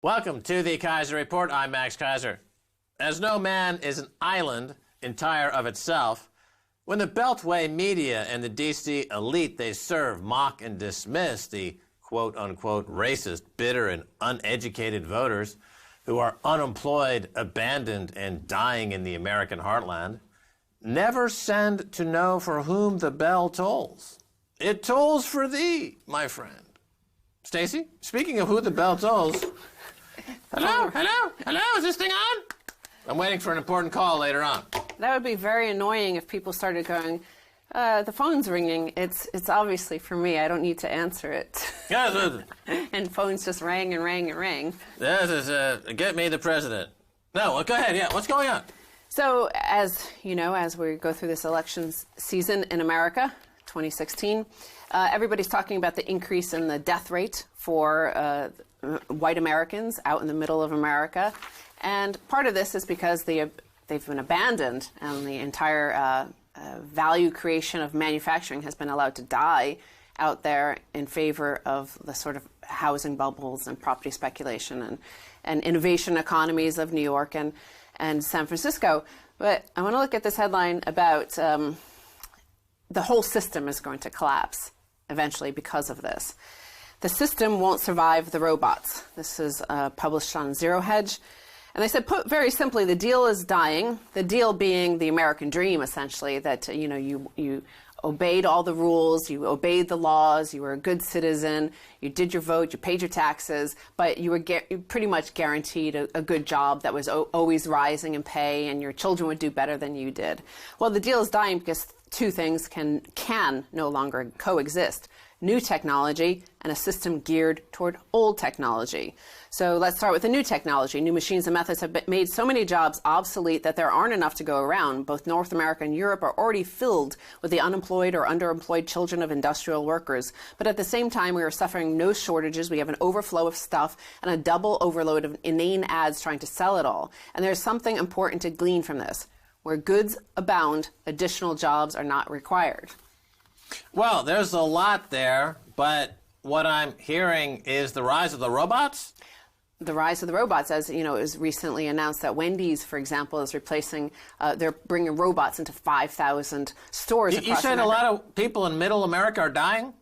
Welcome to the Kaiser Report. I'm Max Kaiser. As no man is an island entire of itself, when the Beltway media and the D.C. elite they serve mock and dismiss the quote-unquote racist, bitter, and uneducated voters who are unemployed, abandoned, and dying in the American heartland, never send to know for whom the bell tolls. It tolls for thee, my friend. Stacy, speaking of who the bell tolls... Hello, is this thing on? I'm waiting for an important call later on. That would be very annoying if people started going, the phone's ringing. It's obviously for me. I don't need to answer it. And phones just rang and rang and rang. This is, get me the president. No, go ahead, yeah, what's going on? So, as you know, as we go through this elections season in America, 2016, everybody's talking about the increase in the death rate for white Americans out in the middle of America. And part of this is because they've been abandoned and the entire value creation of manufacturing has been allowed to die out there in favor of the sort of housing bubbles and property speculation and innovation economies of New York and San Francisco. But I want to look at this headline about the whole system is going to collapse eventually because of this. The system won't survive the robots. This is published on Zero Hedge. And they said, put very simply, the deal is dying. The deal being the American dream, essentially, that you obeyed all the rules, you obeyed the laws, you were a good citizen, you did your vote, you paid your taxes, but you were pretty much guaranteed a good job that was always rising in pay, and your children would do better than you did. Well, the deal is dying because two things can no longer coexist: new technology and a system geared toward old technology. So let's start with the new technology. New machines and methods have made so many jobs obsolete that there aren't enough to go around. Both North America and Europe are already filled with the unemployed or underemployed children of industrial workers. But at the same time, we are suffering no shortages. We have an overflow of stuff and a double overload of inane ads trying to sell it all. And there's something important to glean from this. Where goods abound, additional jobs are not required. Well, there's a lot there, but what I'm hearing is the rise of the robots? The rise of the robots, as you know, it was recently announced that Wendy's, for example, is replacing, they're bringing robots into 5,000 stores across You said America. a lot of people in middle America are dying?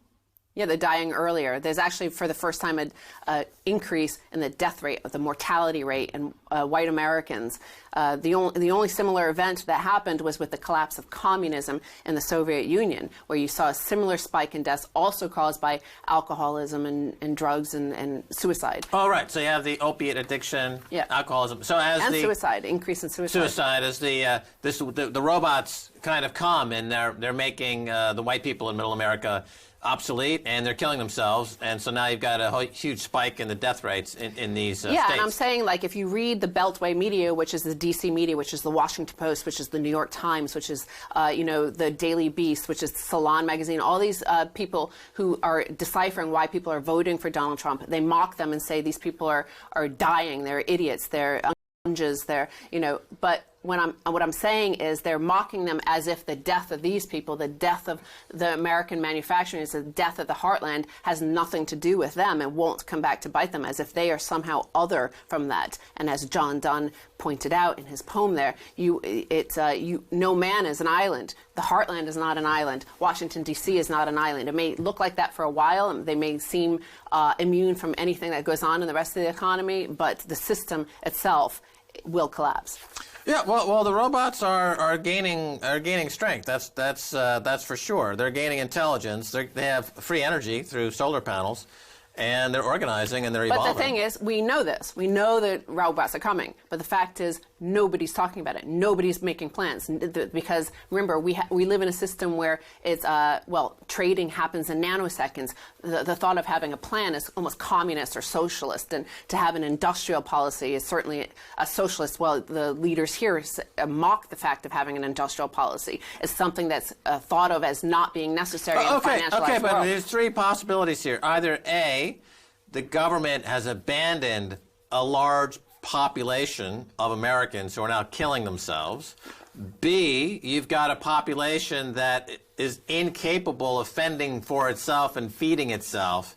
Yeah, they're dying earlier. There's actually, for the first time, an increase in the death rate, the mortality rate in white Americans. The only similar event that happened was with the collapse of communism in the Soviet Union, where you saw a similar spike in deaths, also caused by alcoholism and drugs and suicide. Oh, right. So you have the opiate addiction, alcoholism. So as suicide, increase in suicide. Suicide as the robots kind of come, and they're making the white people in middle America obsolete, and they're killing themselves, and so now you've got a huge spike in the death rates in these states. And I'm saying, like, if you read the Beltway media, which is the D.C. media, which is the Washington Post, which is the New York Times, which is, the Daily Beast, which is Salon magazine, all these people who are deciphering why people are voting for Donald Trump, they mock them and say these people are dying, they're idiots, they're they're, but what I'm saying is they're mocking them as if the death of these people, the death of the American manufacturing, is the death of the heartland, has nothing to do with them and won't come back to bite them, as if they are somehow other from that. And as John Donne pointed out in his poem there, no man is an island. The heartland is not an island. Washington, D.C. is not an island. It may look like that for a while, and they may seem immune from anything that goes on in the rest of the economy, but the system itself will collapse. Yeah, well, the robots are gaining strength. That's for sure. They're gaining intelligence. They have free energy through solar panels, and they're organizing and they're evolving. But the thing is, we know this. We know that robots are coming. But the fact is, nobody's talking about it. Nobody's making plans. Because, remember, we live in a system where it's, trading happens in nanoseconds. The thought of having a plan is almost communist or socialist. And to have an industrial policy is certainly a socialist. Well, the leaders here mock the fact of having an industrial policy. It's something that's thought of as not being necessary in the financialized world. Okay, but there's three possibilities here. Either A, the government has abandoned a large population of Americans who are now killing themselves. B, you've got a population that is incapable of fending for itself and feeding itself.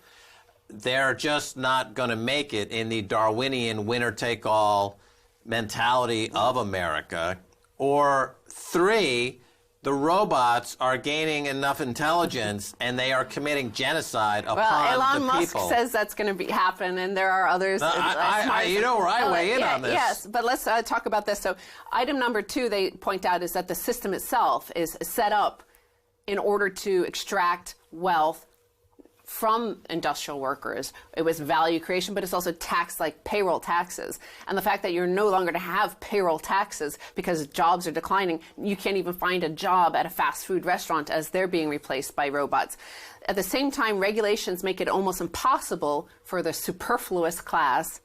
they're just not going to make it in the Darwinian winner-take-all mentality of America. Or 3, the robots are gaining enough intelligence and they are committing genocide upon the people. Well, Elon Musk says that's going to happen, and there are others. You know where I weigh in on this. Yes, but let's talk about this. So item number 2 they point out is that the system itself is set up in order to extract wealth from industrial workers. It was value creation, but it's also taxed like payroll taxes. And the fact that you're no longer to have payroll taxes because jobs are declining, you can't even find a job at a fast food restaurant as they're being replaced by robots. At the same time, regulations make it almost impossible for the superfluous class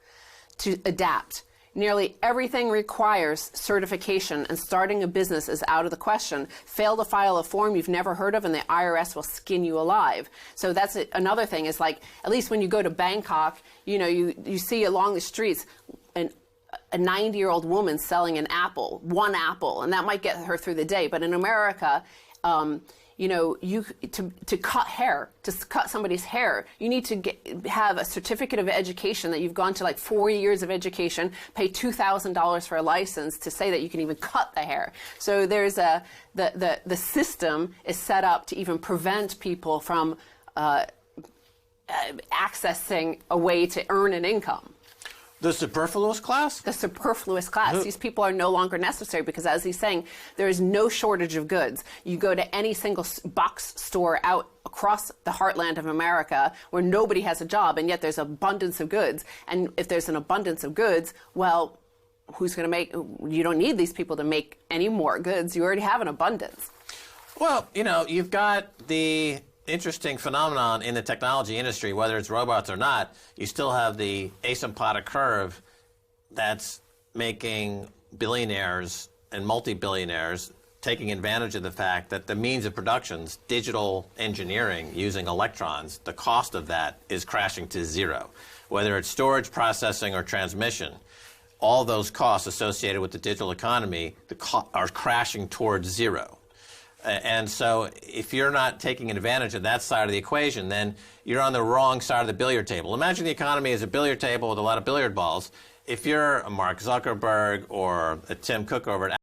to adapt. Nearly everything requires certification, and starting a business is out of the question. Fail to file a form you've never heard of, and the IRS will skin you alive. So that's another thing. Is like, at least when you go to Bangkok, you see along the streets a 90-year-old woman selling one apple, and that might get her through the day. But in America, to cut hair, to cut somebody's hair, you need to have a certificate of education that you've gone to like 4 years of education, pay $2,000 for a license to say that you can even cut the hair. So there's the system is set up to even prevent people from accessing a way to earn an income. The superfluous class? The superfluous class. These people are no longer necessary because, as he's saying, there is no shortage of goods. You go to any single box store out across the heartland of America where nobody has a job, and yet there's abundance of goods. And if there's an abundance of goods, well, who's going to make? You don't need these people to make any more goods. You already have an abundance. Well, you've got the interesting phenomenon in the technology industry, whether it's robots or not. You still have the asymptotic curve that's making billionaires and multi-billionaires taking advantage of the fact that the means of productions, digital engineering using electrons, the cost of that is crashing to zero. Whether it's storage, processing, or transmission, all those costs associated with the digital economy are crashing towards zero. And so if you're not taking advantage of that side of the equation, then you're on the wrong side of the billiard table. Imagine the economy as a billiard table with a lot of billiard balls. If you're a Mark Zuckerberg or a Tim Cook over at